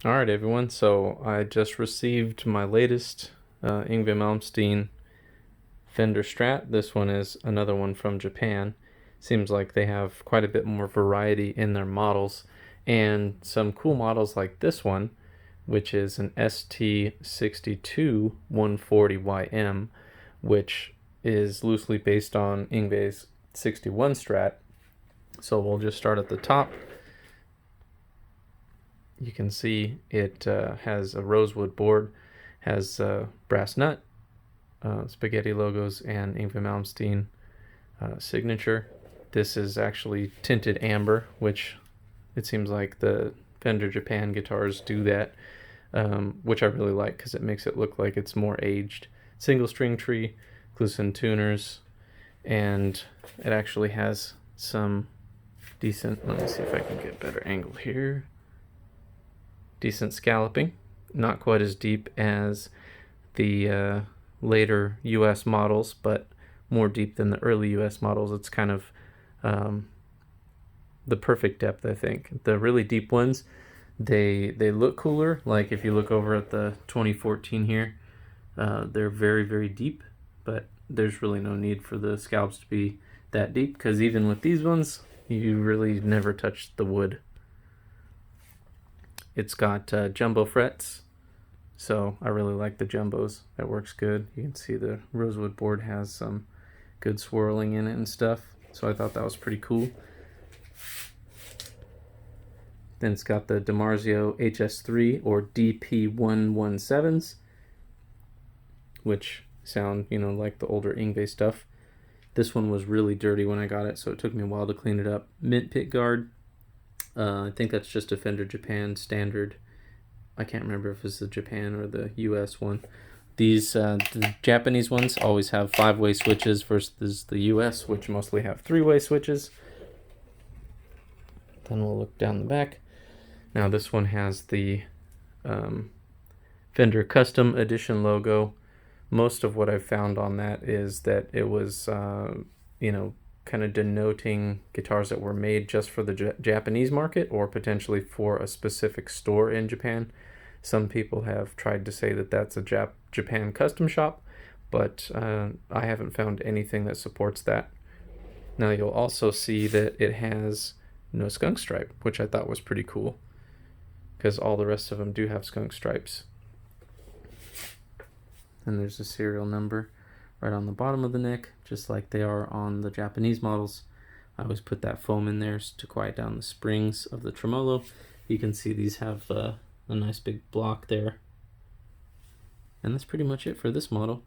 Alright everyone, so I just received my latest Yngwie Malmsteen Fender Strat. This one is another one from Japan. Seems like they have quite a bit more variety in their models, and some cool models like this one, which is an ST62-140YM, which is loosely based on Yngwie's 61 Strat. So we'll just start at the top. You can see it has a rosewood board, has brass nut, spaghetti logos, and Yngwie Malmsteen signature. This is actually tinted amber, which it seems like the Fender Japan guitars do that, which I really like because it makes it look like it's more aged. Single string tree, Glucin tuners, and it actually has some decent, let me see if I can get a better angle here. Decent scalloping, not quite as deep as the later US models, but more deep than the early US models. It's kind of the perfect depth, I think. The really deep ones, they look cooler. Like if you look over at the 2014 here, they're very, very deep, but there's really no need for the scallops to be that deep, because even with these ones, you really never touch the wood. It's got jumbo frets, so I really like the jumbos. That works good. You can see the rosewood board has some good swirling in it and stuff, so I thought that was pretty cool. Then it's got the DiMarzio HS3 or DP117s, which sound, like the older Yngwie stuff. This one was really dirty when I got it, so it took me a while to clean it up. Mint pick guard. I think that's just a Fender Japan standard. I can't remember if it's the Japan or the US one. These the Japanese ones always have 5-way switches versus the US, which mostly have 3-way switches. Then we'll look down the back. Now this one has the Fender Custom Edition logo. Most of what I've found on that is that it was, kind of denoting guitars that were made just for the Japanese market or potentially for a specific store in Japan. Some people have tried to say that that's a Japan custom shop, but I haven't found anything that supports that. Now you'll also see that it has no skunk stripe, which I thought was pretty cool, because all the rest of them do have skunk stripes. And there's a serial number right on the bottom of the neck, just like they are on the Japanese models. I always put that foam in there to quiet down the springs of the tremolo. You can see these have a nice big block there. And that's pretty much it for this model.